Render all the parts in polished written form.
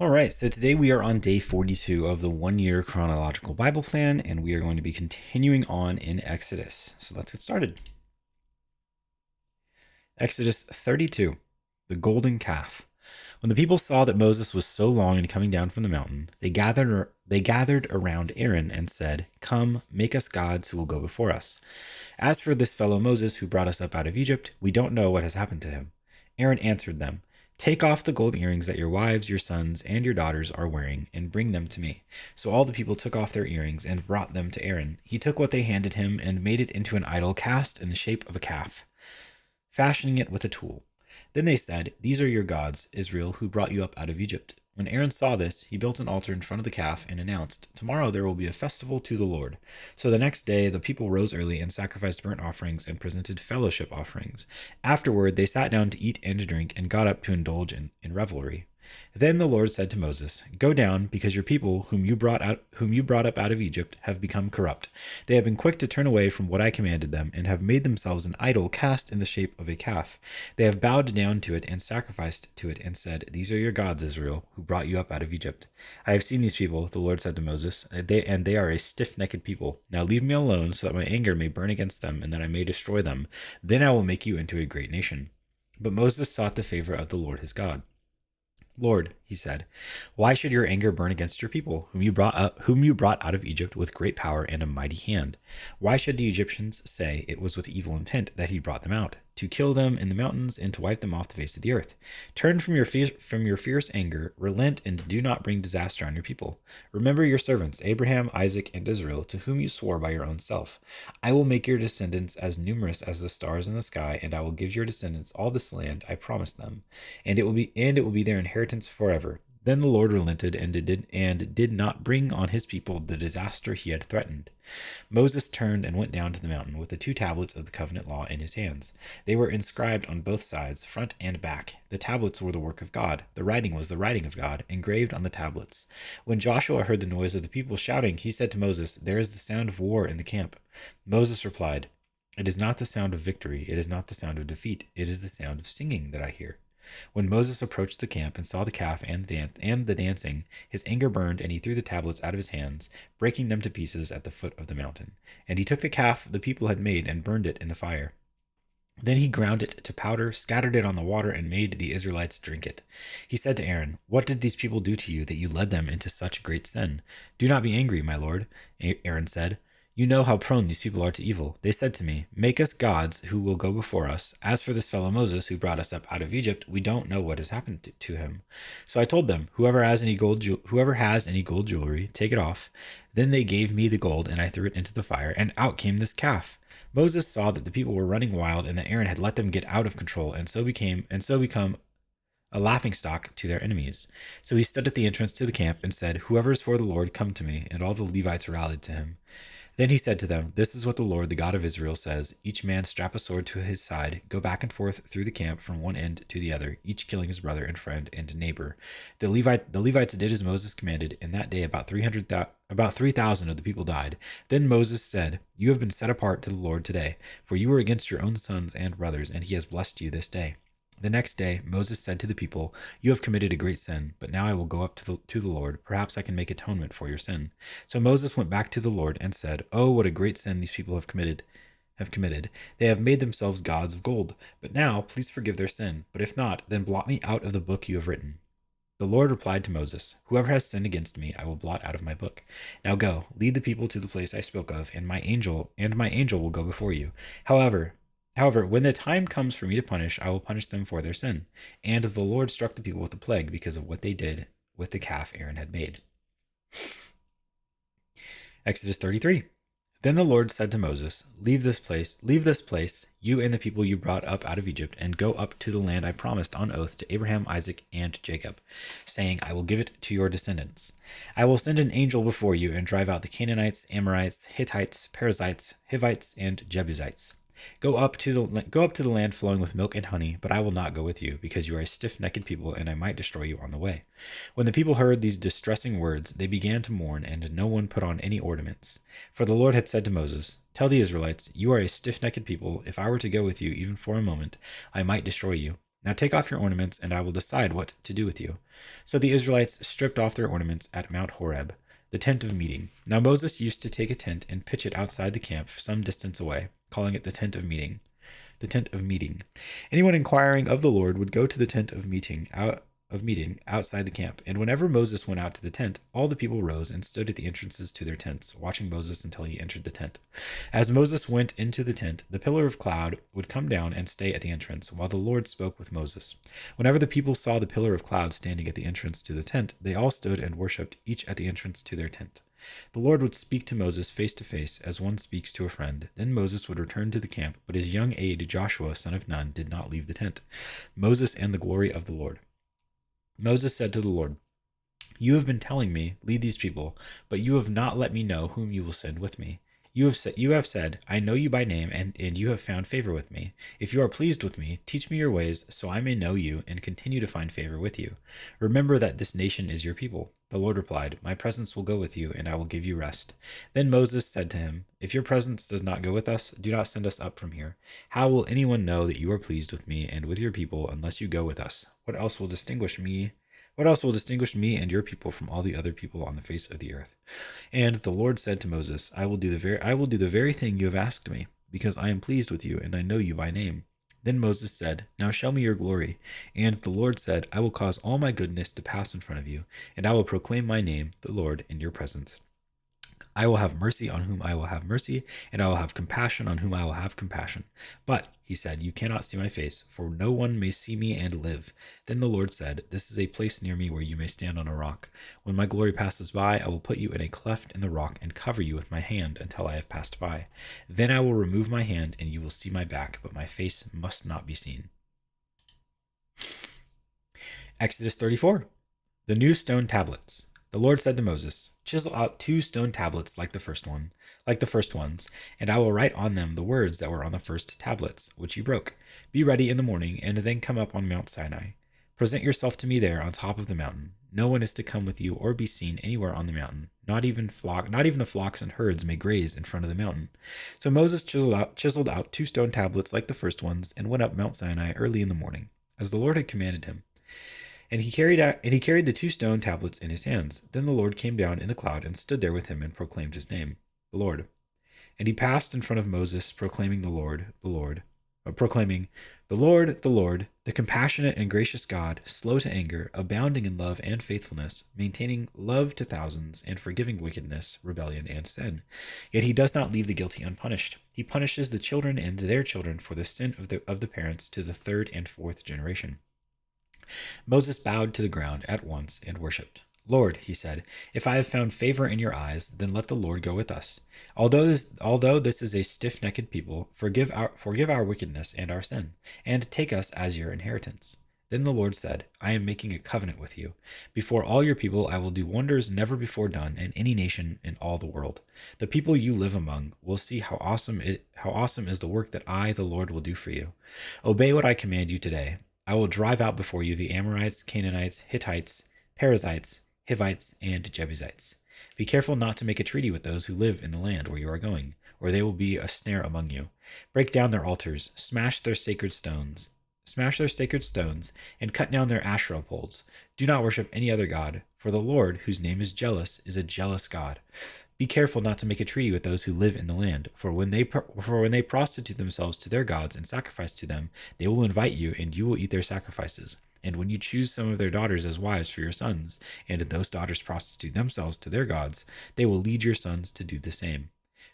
All right, so today we are on day 42 of the 1 year chronological Bible plan, and we are going to be continuing on in Exodus. So let's get started. Exodus 32, the golden calf. When the people saw that Moses was so long in coming down from the mountain, they gathered around Aaron and said, "Come, make us gods who will go before us. As for this fellow Moses who brought us up out of Egypt, we don't know what has happened to him." Aaron answered them, "Take off the gold earrings that your wives, your sons, and your daughters are wearing, and bring them to me." So all the people took off their earrings and brought them to Aaron. He took what they handed him and made it into an idol cast in the shape of a calf, fashioning it with a tool. Then they said, "These are your gods, Israel, who brought you up out of Egypt." When Aaron saw this, he built an altar in front of the calf and announced, "Tomorrow there will be a festival to the Lord." So the next day the people rose early and sacrificed burnt offerings and presented fellowship offerings. Afterward they sat down to eat and drink and got up to indulge in revelry. Then the Lord said to Moses, "Go down, because your people, whom you brought up out of Egypt, have become corrupt. They have been quick to turn away from what I commanded them, and have made themselves an idol cast in the shape of a calf. They have bowed down to it and sacrificed to it, and said, 'These are your gods, Israel, who brought you up out of Egypt.' I have seen these people," the Lord said to Moses, "they are a stiff-necked people. Now leave me alone, so that my anger may burn against them, and that I may destroy them. Then I will make you into a great nation." But Moses sought the favor of the Lord his God. "Lord," he said, "why should your anger burn against your people, whom you brought out of Egypt with great power and a mighty hand? Why should the Egyptians say it was with evil intent that he brought them out, to kill them in the mountains and to wipe them off the face of the earth? Turn from your fierce anger, relent, and do not bring disaster on your people. Remember your servants Abraham, Isaac, and Israel, to whom you swore by your own self. I will make your descendants as numerous as the stars in the sky, and I will give your descendants all this land I promised them, and it will be their inheritance forever." Then the Lord relented and did not bring on his people the disaster he had threatened. Moses turned and went down to the mountain with the 2 tablets of the covenant law in his hands. They were inscribed on both sides, front and back. The tablets were the work of God. The writing was the writing of God, engraved on the tablets. When Joshua heard the noise of the people shouting, he said to Moses, "There is the sound of war in the camp." Moses replied, "It is not the sound of victory. It is not the sound of defeat. It is the sound of singing that I hear." When Moses approached the camp and saw the calf and the dancing, his anger burned, and he threw the tablets out of his hands, breaking them to pieces at the foot of the mountain. And he took the calf the people had made and burned it in the fire. Then he ground it to powder, scattered it on the water, and made the Israelites drink it. He said to Aaron, "What did these people do to you that you led them into such great sin?" "Do not be angry, my lord," Aaron said. "You know how prone these people are to evil. They said to me, 'Make us gods who will go before us.' As for this fellow Moses who brought us up out of Egypt, we don't know what has happened to him." So I told them, whoever has any gold jewelry, take it off." Then they gave me the gold, and I threw it into the fire, and out came this calf. Moses saw that the people were running wild, and that Aaron had let them get out of control, and so become a laughingstock to their enemies. So he stood at the entrance to the camp and said, "Whoever is for the Lord, come to me." And all the Levites rallied to him. Then he said to them, "This is what the Lord, the God of Israel, says. Each man strap a sword to his side, go back and forth through the camp from one end to the other, each killing his brother and friend and neighbor." The Levites did as Moses commanded, and that day about 3,000 of the people died. Then Moses said, "You have been set apart to the Lord today, for you were against your own sons and brothers, and he has blessed you this day." The next day Moses said to the people, "You have committed a great sin, but now I will go up to the Lord. Perhaps I can make atonement for your sin." So Moses went back to the Lord and said, "Oh, what a great sin these people have committed. They have made themselves gods of gold. But now please forgive their sin. But if not, then blot me out of the book you have written." The Lord replied to Moses, "Whoever has sinned against me, I will blot out of my book. Now go, lead the people to the place I spoke of, and my angel will go before you. However, when the time comes for me to punish, I will punish them for their sin." And the Lord struck the people with a plague because of what they did with the calf Aaron had made. Exodus 33. Then the Lord said to Moses, leave this place, you and the people you brought up out of Egypt, and go up to the land I promised on oath to Abraham, Isaac, and Jacob, saying, 'I will give it to your descendants.' I will send an angel before you and drive out the Canaanites, Amorites, Hittites, Perizzites, Hivites, and Jebusites. Go up to the land flowing with milk and honey, but I will not go with you, because you are a stiff-necked people, and I might destroy you on the way." When the people heard these distressing words, they began to mourn, and no one put on any ornaments. For the Lord had said to Moses, "Tell the Israelites, you are a stiff-necked people. If I were to go with you even for a moment, I might destroy you." Now take off your ornaments, and I will decide what to do with you." So the Israelites stripped off their ornaments at Mount Horeb, the tent of meeting. Now Moses used to take a tent and pitch it outside the camp some distance away, calling it the tent of meeting. The tent of meeting. Anyone inquiring of the Lord would go to the tent of meeting outside the camp. And whenever Moses went out to the tent, all the people rose and stood at the entrances to their tents, watching Moses until he entered the tent. As Moses went into the tent, the pillar of cloud would come down and stay at the entrance, while the Lord spoke with Moses. Whenever the people saw the pillar of cloud standing at the entrance to the tent, they all stood and worshipped, each at the entrance to their tent. The Lord would speak to Moses face to face, as one speaks to a friend. Then Moses would return to the camp, but his young aide Joshua, son of Nun, did not leave the tent. Moses and the glory of the Lord. Moses said to the Lord, "You have been telling me, 'Lead these people,' but you have not let me know whom you will send with me. You have said, 'I know you by name, and you have found favor with me.' If you are pleased with me, teach me your ways, so I may know you and continue to find favor with you. Remember that this nation is your people." The Lord replied, "My presence will go with you, and I will give you rest." Then Moses said to him, "If your presence does not go with us, do not send us up from here. How will anyone know that you are pleased with me and with your people unless you go with us? What else will distinguish me and your people from all the other people on the face of the earth?" And the Lord said to Moses, I will do the very thing you have asked me, because I am pleased with you, and I know you by name." Then Moses said, "Now show me your glory." And the Lord said, "I will cause all my goodness to pass in front of you, and I will proclaim my name, the Lord, in your presence. I will have mercy on whom I will have mercy, and I will have compassion on whom I will have compassion. But," he said, "you cannot see my face, for no one may see me and live." Then the Lord said, "This is a place near me where you may stand on a rock. When my glory passes by, I will put you in a cleft in the rock and cover you with my hand until I have passed by. Then I will remove my hand, and you will see my back, but my face must not be seen." Exodus 34. The new stone tablets. The Lord said to Moses, "Chisel out 2 stone tablets like the first ones, and I will write on them the words that were on the first tablets, which you broke. Be ready in the morning, and then come up on Mount Sinai. Present yourself to me there on top of the mountain. No one is to come with you or be seen anywhere on the mountain. Not even the flocks and herds may graze in front of the mountain." So Moses chiseled out 2 stone tablets like the first ones, and went up Mount Sinai early in the morning, as the Lord had commanded him. And he carried the 2 stone tablets in his hands. Then the Lord came down in the cloud and stood there with him and proclaimed his name, the Lord. And he passed in front of Moses, proclaiming, the Lord, the compassionate and gracious God, slow to anger, abounding in love and faithfulness, maintaining love to thousands, and forgiving wickedness, rebellion, and sin. Yet he does not leave the guilty unpunished. He punishes the children and their children for the sin of the parents to the 3rd and 4th generation. Moses bowed to the ground at once and worshipped. "Lord," he said, "if I have found favor in your eyes, then let the Lord go with us. Although this is a stiff-necked people, forgive our wickedness and our sin, and take us as your inheritance." Then the Lord said, "I am making a covenant with you. Before all your people I will do wonders never before done in any nation in all the world. The people you live among will see how awesome is the work that I, the Lord, will do for you. Obey what I command you today. I will drive out before you the Amorites, Canaanites, Hittites, Perizzites, Hivites, and Jebusites. Be careful not to make a treaty with those who live in the land where you are going, or they will be a snare among you. Break down their altars, smash their sacred stones, and cut down their Asherah poles. Do not worship any other god, for the Lord, whose name is a jealous God. Be careful not to make a treaty with those who live in the land, for when they prostitute themselves to their gods and sacrifice to them, they will invite you, and you will eat their sacrifices. And when you choose some of their daughters as wives for your sons, and those daughters prostitute themselves to their gods, they will lead your sons to do the same.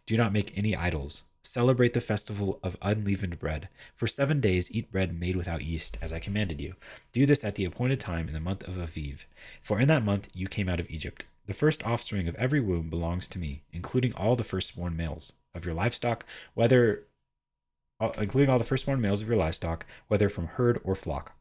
Do not make any idols. Celebrate the festival of unleavened bread. For 7 days eat bread made without yeast, as I commanded you. Do this at the appointed time in the month of Aviv, for in that month you came out of Egypt. The first offspring of every womb belongs to me, including all the firstborn males of your livestock, whether from herd or flock.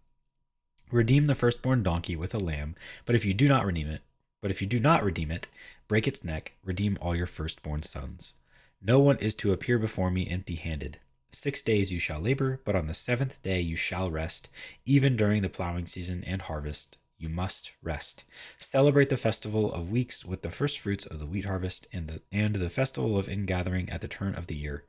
Redeem the firstborn donkey with a lamb, but if you do not redeem it, break its neck. Redeem all your firstborn sons. No one is to appear before me empty-handed. 6 days you shall labor, but on the 7th day you shall rest. Even during the plowing season and harvest, you must rest. Celebrate the festival of weeks with the first fruits of the wheat harvest, and the festival of ingathering at the turn of the year.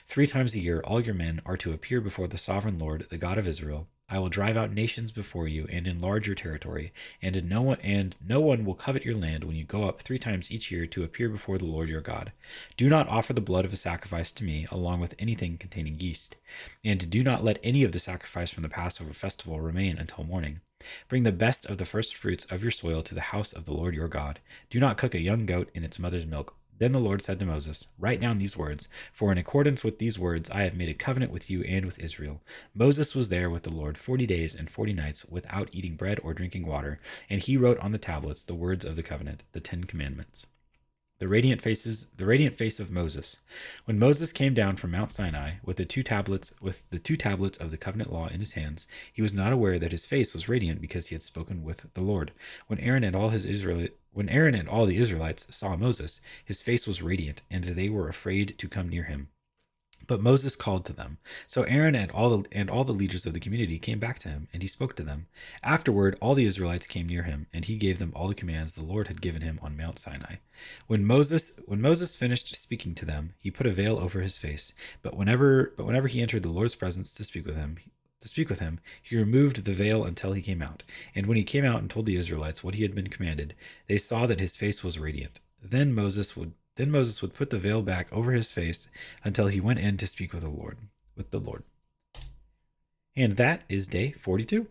3 times a year all your men are to appear before the sovereign Lord, the God of Israel. I will drive out nations before you and enlarge your territory, and no one will covet your land when you go up 3 times each year to appear before the Lord your God. Do not offer the blood of a sacrifice to me along with anything containing yeast, and do not let any of the sacrifice from the Passover festival remain until morning. Bring the best of the first fruits of your soil to the house of the Lord your God. Do not cook a young goat in its mother's milk. Then the Lord said to Moses, Write down these words, for in accordance with these words I have made a covenant with you and with Israel. Moses was there with the Lord 40 days and 40 nights without eating bread or drinking water, and he wrote on the tablets the words of the covenant, the 10 Commandments. The radiant face of Moses. When Moses came down from Mount Sinai with the two tablets of the covenant law in his hands, he was not aware that his face was radiant because he had spoken with the Lord. When Aaron and all the Israelites saw Moses, his face was radiant, and they were afraid to come near him. But Moses called to them. So Aaron and all the leaders of the community came back to him, and he spoke to them. Afterward, all the Israelites came near him, and he gave them all the commands the Lord had given him on Mount Sinai. When Moses finished speaking to them, he put a veil over his face. But whenever he entered the Lord's presence to speak with him, he removed the veil until he came out. And when he came out and told the Israelites what he had been commanded, they saw that his face was radiant. Then Moses would put the veil back over his face until he went in to speak with the Lord. And that is day 42.